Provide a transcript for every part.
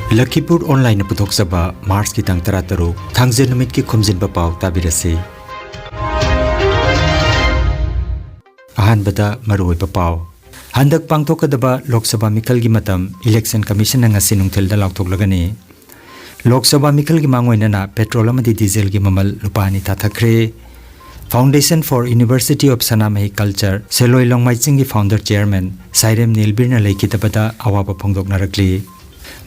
Lakhipuronline puthok-saba Mars ki tang tara taruk thangje numit ki Khomjinba Pao tabirase. Ahanbada maroi Pao. Handak pangthokadaba Lok Sabha Mikal gi matam Election Commission nga sinungthil da laukthok-lagani. Lok Sabha Mikal gi mangoinana petrol amadi diesel gi mamal lupani tathakre. Foundation for University of Sanamahi Culture Seloi Longmaiching gi founder chairman Sairem Nilbirna leikitabada awaba phongdoknarakli.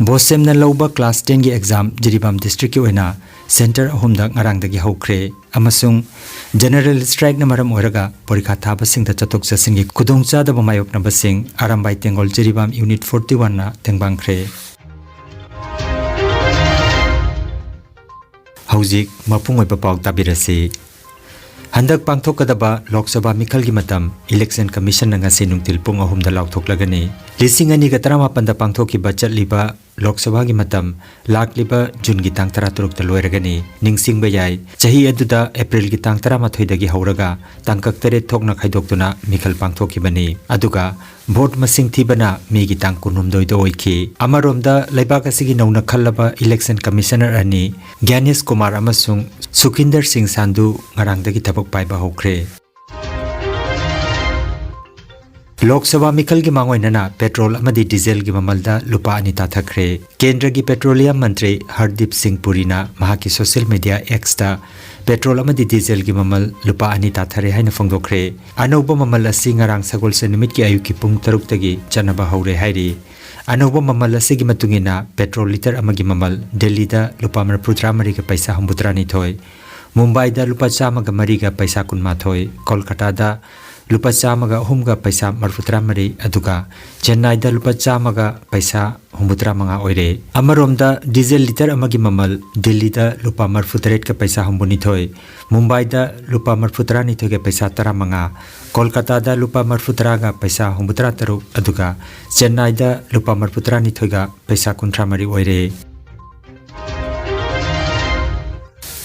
Bosem na lauba class 10 gi exam Jiribam district ki oina center ahumda ngarang dagi hokre amasung general strike na maram oiraga porikha thaba sing da chatok chasin gi kudongcha da bamayop na basing arambai tengol Jiribam unit 41 na tengbangkhre Haujik mapungoi papaw tabirasi Handak pangthokadaba Lok Sabha Mikal gi matam Election Commission nga sinungtil pung ahum da laukthok-lagani lising ani ga 18 da pangthoki bachat liba Lok Sabha gi matam lakliba June gi tang 13 ta loiragani ningsingba yai chahi aduda April gi tang 13 dagi hauraga tangkak tere thokna khaidoktuna Mikal pangthoki bani aduga vote masing thibana mi gi tang kunumdoi do oiki amaromda leibak asigi nongna khallaba Election Commissioner ani Gyanesh Kumar amasung Sukinder Singh Sandhu ngarang dagi thabak paiba hokre Lok Sabha Mikal gi mangoinana petrol amadi diesel gi mamalda lupa ani tathakre Kendra gi Petroleum Mantri Hardip Singh Purina mahaki social media X ta petrol amadi diesel gi mamal lupa ani tathare haina phongdokre anoba mamal asi ngarang sagol se nimit ki ayuki pung 3 tagi chanaba haure hairi anoba mamal asi gi matungina petrol liter amagi mamal Delhi da lupa marputra mari ga paisa humbutrani thoi Mumbai da lupa chama ga mari ga paisa kunma thoi Kolkata da lupa chamaga humga paisa marfutra mari aduga Chennai da lupa chamaga paisa humbutra manga oire amaromda diesel liter amagi mamal Delhi da lupa marfutret ka paisa humbuni thoi Mumbai da lupa marfutra ni thoge paisa tara manga Kolkata da lupa marfutra ga paisa humbutra taru aduga Chennai da lupa marfutra ni thoga paisa kuntra mari oire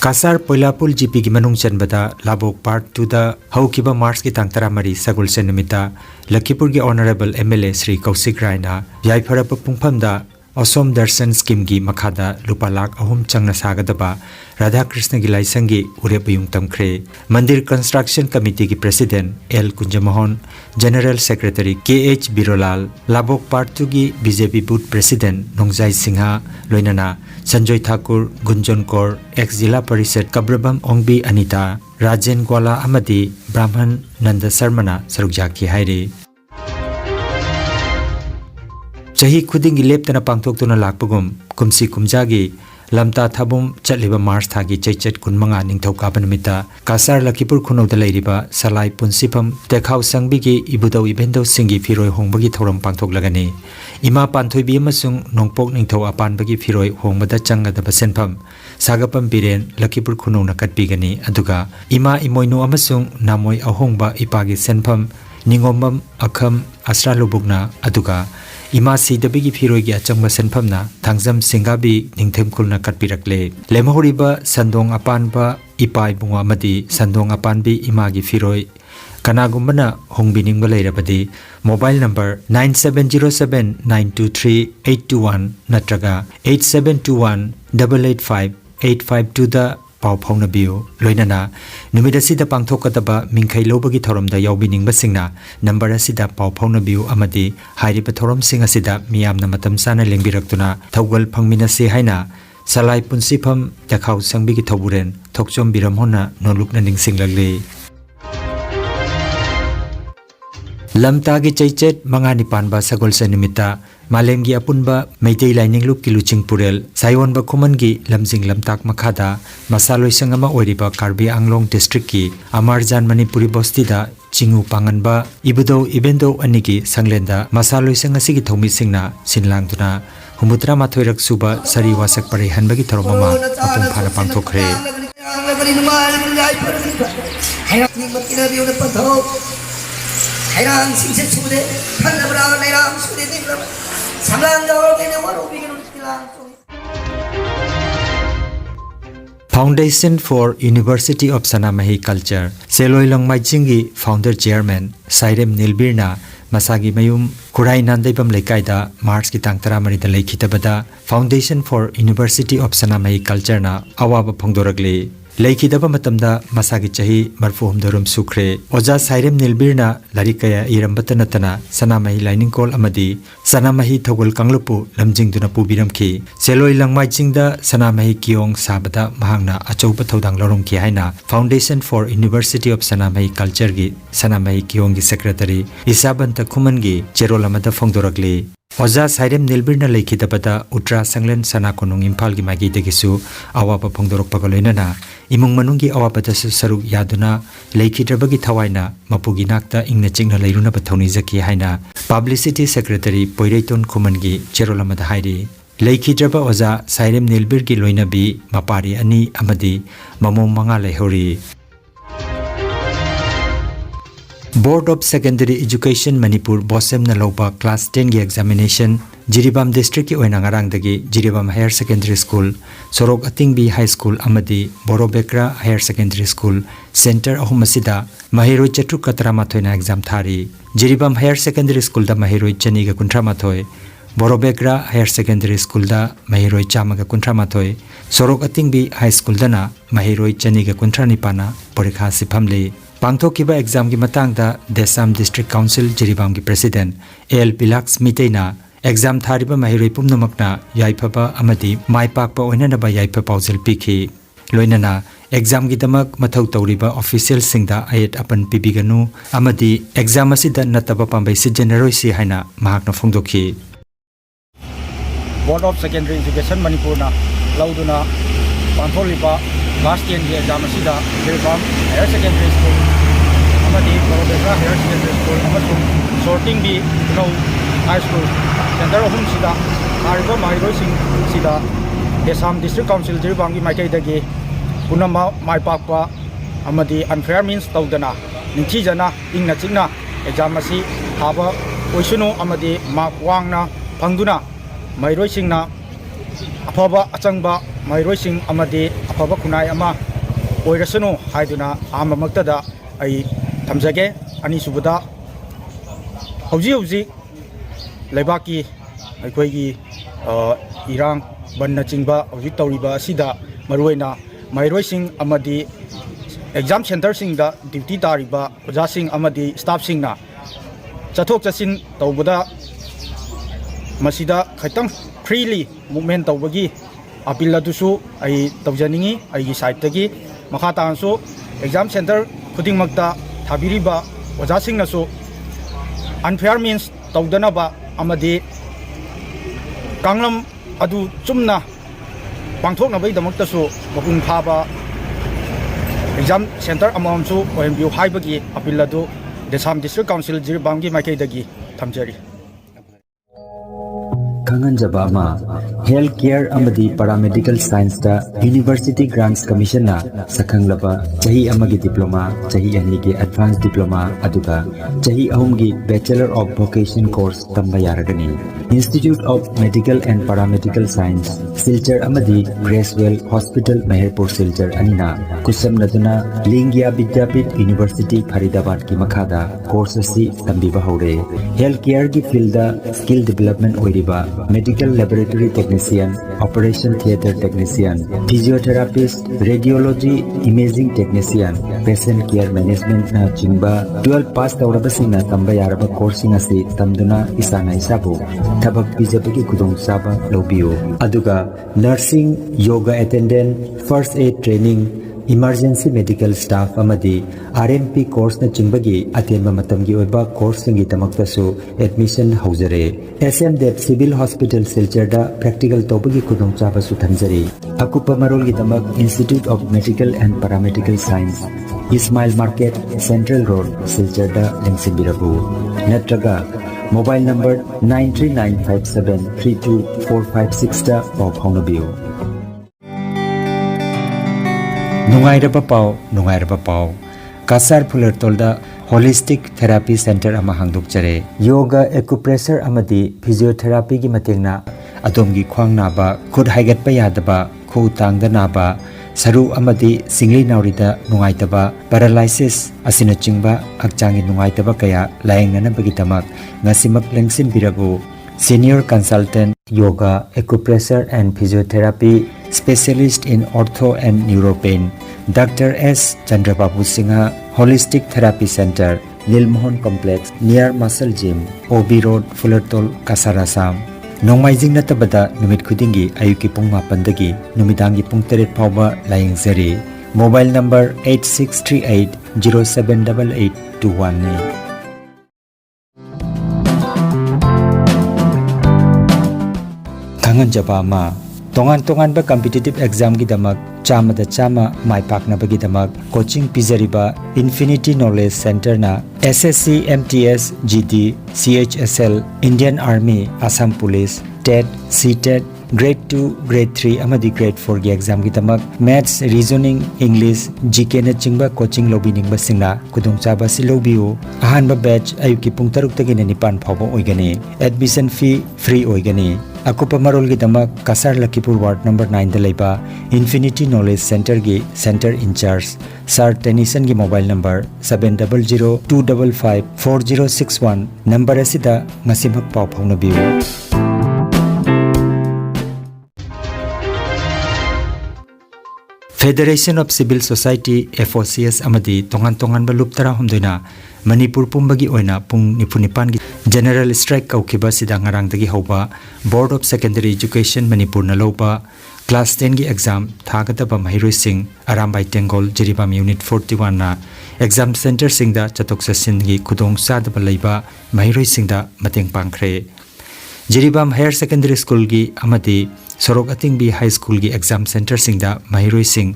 Kasar Poilapul GP gi manung chanbada Labok Part 2 da haukiba Mars ki tangtara mari sagul senumita Lakhipur gi Honorable MLA Sri Kausik Raina yaipharapa pungpham da Asom Darshan Scheme gi makhada lupa lakh ahum changna sagadaba Radha Krishna gi laisangi urepayung tamkhre Mandir Construction Committee gi President L Kunjamahon General Secretary KH Birolal Labok Part 2 gi BJP Booth President Nongjai Singha loinana Sanjoy Thakur Gunjon Kaur ex Jila Parishad Kabrabam Ongbi Anita Rajen Gwala amadi Brahman Nanda Sarmana sarukjaki hairi Chahi khuding leptana pangthoktuna lakpagum kumsi kumjagi lamta thabum chatliba Mars thagi chaichat kunmanga ningthauka panamita Kasar Lakhipur khunauda leiriba salai punsipam tekhau sangbi gi ibudau ibendo singi firoi hongbagi thoram pangthoklagani ima panthoibi amasung nongpok ningthau apanbagi firoi hongbada changadaba senpham sagapam biren Lakhipur khunauna katbigani aduga ima imoinu amasung namoi ahongba ipagi senpham ningombam akham asralubugna aduga Ima sidabigi firoi gi achangba senphamna thangjam singabi ningthem khulna katpirakle lemahoriba sandong apanba ipai bunga amadi sandong apanbi imagi firoi kanagumbana hongbiningba leirabadi mobile number 9707923821 natraga 8721885852 da pau phawna biu loinana numida sida pangthokataba mingkhai lobagi thoromda yaubiningba singna number asida pau phawna biu amadi hairiba thorom singa sida miyamna matam sana lengbiraktuna thawgal phangminase haina salai punsifam takhau sangbigi thoburen thokchom biram hona nolukna ningsinglagle lamtagi chaichet mangani panba sagol sanimita malemgi apunba meitei lining lup kiluching purel sayonba khomangi lamjing lamtak makhada masaloi sangama oiriba Karbi Anglong district ki Amarjan Manipuri bosti da chingu panganba ibudo ibendo anigi sanglenda masaloi sangasigi thomi singna sinlangtuna humutra mathoirak suba sari wasak pare hanbagi thoromama apung phana pangthokre Hairang singset sude khanabra nairam sude dinglam samlang dawal kene waru bikin kilang Foundation for University of Sanamahi Culture Seloi Longmaiching gi founder chairman Sairem Nilbirna masagi mayum kurai nandaibam leikaida March ki tang 13 da leikhitabada Foundation for University of Sanamai Culture na awaba phongdoragli leikidaba matamda masagi chahi marfuhum darum sukre oja sairem nilbirna larikaya irambata natana sanamahi lining call amadi sanamahi thogol kanglupu lamjingduna pubiramki seloi langmai jingda sanamahi kiong sabada mahangna achouba thodang lorong ki haina Foundation for University of Sanamai Culture gi sanamahi kiong gi secretary isabanta khuman gi cherolamada phongdoragli Oza Sairem Nilbirna leikhitabada Utra Sanglen Sana Konung Impal gi magi degisu awaba phongdorok pagaloinana imung manungi awabata saruk yaduna leikhidrabagi thawaina mapugi nakta ingna chingna leiruna bathoni jaki haina Publicity Secretary Poireiton Khumangi cherolamada hairi leikhidraba Oza Sairem Nilbir gi loinabi mapari ani amadi mamom manga lehori Board of Secondary Education Manipur Bosem Nalopa Class 10 gi examination Jiribam District ki oina ngarang dagi Jiribam Higher Secondary School Sorok Atingbi High School amadi Borobekra Higher Secondary School Center ahum asida Mahiroi Chatru Katramathoi na exam thari Jiribam Higher Secondary School da Mahiroi Chani ga kuntramathoi Borobekra Higher Secondary School da Mahiroi Chama ga kuntramathoi Sorok Atingbi High School da na Mahiroi Chani ga kuntranipana porikha siphamle Pangthokiba exam ki matangda Desam District Council Jiribam ki President L. Pilax Miteina exam thariba mahiroi pumnamakna yaipaba amadi maipakpa oinanaba yaipa paujal pikhi loinana exam gi damak mathau tawriba official singda ayat apan pibiganu amadi exam asida nataba pambai si generoi si haina mahakna phongdokhi Board of Secondary Education Manipur na lauduna pangtholiba Class 10 gi exam asida Jiribam Higher Secondary School amadi Borobekra Higher Secondary School amasung sorting bi no high school center ahum sida hariba mahiroi sing sida Desam District Council Jiribam gi maikai dagi punama maipakpa amadi unfair means tawdana ningthijana ingna chingna exam asi thaba oisunu amadi mark wangna phangduna mahiroi singna afaba achangba mahiroi sing amadi afaba khunai ama oirasunu haiduna amamaktada ai thamjage ani subada hauji Laibaki Aikoigi Irang Banna Chingba hauji tawriba asida maruina mahiroi sing amadi exam center sing da duty tariba oja sing amadi staff sing na chathok chasin tawbada masida khaitang freely movement tawbagi appeal adusu ai tawjaningi ai site tagi makha tansu exam center khuding makta thabiriba oja sing nasu unfair means tawdanaba amadi kanglam adu chumna pangthoknabai damaktasu mapun phaba exam center amamsu OMBU haibagi appeal adu Desam District Council Jiribam gi maikai dagi thamjari Kangan Jabama Health Care Amadi Paramedical Science da University Grants Commission na Sakhang Laba Chahi Amagi Diploma Chahi Anigi Advanced Diploma Aduga Chahi Ahumgi Bachelor of Vocation Course Tamba Yaragani Institute of Medical and Paramedical Science Silchar Amadi Gracewell Hospital Meherpur Silchar Anina Kusam Naduna Lingya Vidyapit University Faridabad ki Makhada course asi tambiba haure Health Care ki field da skill development oiriba Medical Laboratory Technician, Operation Theatre Technician, Physiotherapist, Radiology Imaging Technician, Patient Care Management na chingba 12 pass tawrabasina tamba yaraba coursing asi tamduna isana isabu thabak pijabagi kudong saba lobiyo aduga nursing yoga attendant first aid training Emergency Medical Staff amadi RMP course na chimbagi atenba matamgi oiba course ngi tamaktasu admission haujare SM Dev Civil Hospital Silchar da practical tobagi kudong chaba su thanjari akupa marol gi tamak Institute of Medical and Paramedical Science Ismail Market Central Road Silchar da lengsimbirabu natraga mobile number 9395732456 da pau phaunabiu Nungairaba Pao Kasar Fuller Tolda Holistic Therapy Center ama hangduk chare Yoga Acupressure amadi Physiotherapy gi matengna adomgi khwang naba khud haigat pa yadaba khu tangda naba saru amadi singli naurida nungaitaba paralysis asina chingba hakchangi nungaitaba kaya layengnana bagidamak ngasimak lengsin biragu senior consultant yoga acupressure and physiotherapy specialist in ortho and neuropain Dr. S. Chandrababu Singha Holistic Therapy Center Lilmohon Complex near Muscle Gym OB Road Fullertol Kasarasam Nongmaijing natabada numit khudingi ayuki pung 8 dagi numidangi pung 3 phawba layengzari mobile number 8638078821 ni Kangan jabama tongan ba competitive exam gi damak chama da chama mai pakna bagi damak coaching pizariba Infinity Knowledge Center na SSC MTS GD CHSL Indian Army Assam Police TET CTET Grade 2 Grade 3 amadi Grade 4 gi exam gi damak Maths Reasoning English GK na chingba coaching lobining ba singna kudung chaba silobiu ahan ba batch ayuki pung 6 tagi na 9 phawba oigani admission fee free oigani Akupa marol gi damak Kasar Lakhipur Ward number 9 da laiba Infinity Knowledge Center gi Center in charge Sir Tennyson gi mobile number 7002554061 number asida ngasimak paw phawna biu Federation of Civil Society FOCS amadi tongan ba luptara humdoina Manipur pumbagi oina pung nipunipan gi general strike kaukiba sida ngarang dagi hoba Board of Secondary Education Manipur na loba class 10 gi exam thagadaba mahiroi sing arambai tengol jiribam unit 41 na exam center singda chatok sasin gi khudong sadaba leiba mahiroi singda mateng pangkhre Jiribam Higher Secondary School gi amadi Sorok Atingbi High School gi exam center singda mahiroi sing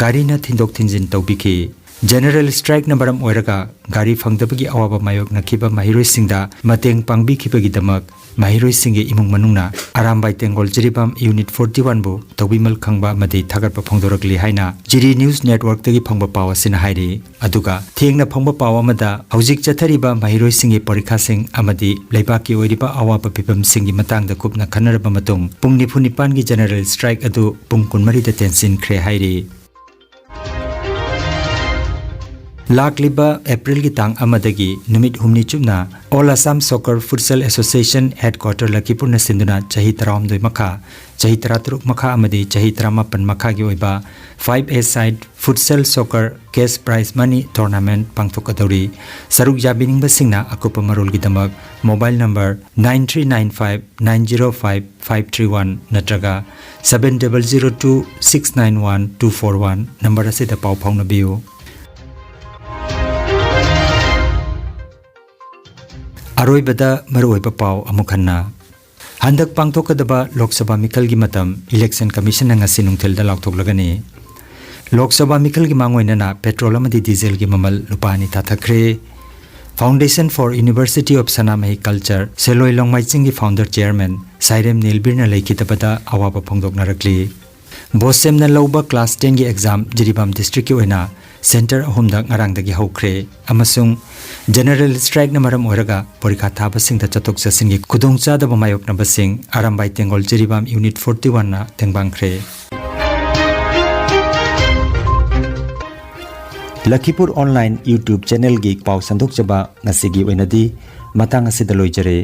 gari na thindok thinjin tawbiki General strike na baram oiraga gari phangdabagi awaba mayok nakhiba mahiroi singda mateng pangbi khibagi damak mahiroi singi imung manungna arambai tengol jiribam unit 41 bu tawbimal khangba madi thagarpa phangdoragli haina Jiri News Network tagi phangba pawa sina hairi aduga thengna phangba pawa mada hojik chathariba mahiroi singi parikha sing amadi leibaki oiriba awaba pipam singi matangda kupna khanaraba matung pung nipunipan gi general strike adu pung kunmari da tensin khre hairi Lakliba April gi tang amadagi numit humni chumna All Assam Soccer Futsal Association Headquarter Lakhipur na sinduna chahi 32 makha chahi 33 makha amadi chahi 38 makha gi oiba 5A side futsal soccer cash prize money tournament pangthokadori saruk yabining basingna akupa marol gi damak mobile number 9395905531 natraga 7002691241 number asida paw phawna biu Aroibada maroiba paw amukhanna handak pangthokadaba Lok Sabha Mikal gi matam election commission nga sinungthel da lakthoklagani Lok Sabha Mikal gi mangoina na petrol amadi diesel gi mamal lupani tathakre Foundation for University of Sanamhi Culture Seloi Longmaiching gi founder chairman Sairem Nilbirna laikhitabada awaba phongdoknarakli Bosem na loba class 10 gi exam Jiribam district ki oina center ahumda ngarang dagi hokre amasung general strike na maram oraga porikha thaba singda chatok chasin gi khudongcha da bamayok na basing arambai tengol jiribam unit 41 na tengbangkhre Lakhipur online YouTube channel gi paw sandok chaba ngasigi oinadi matang asidaloi jare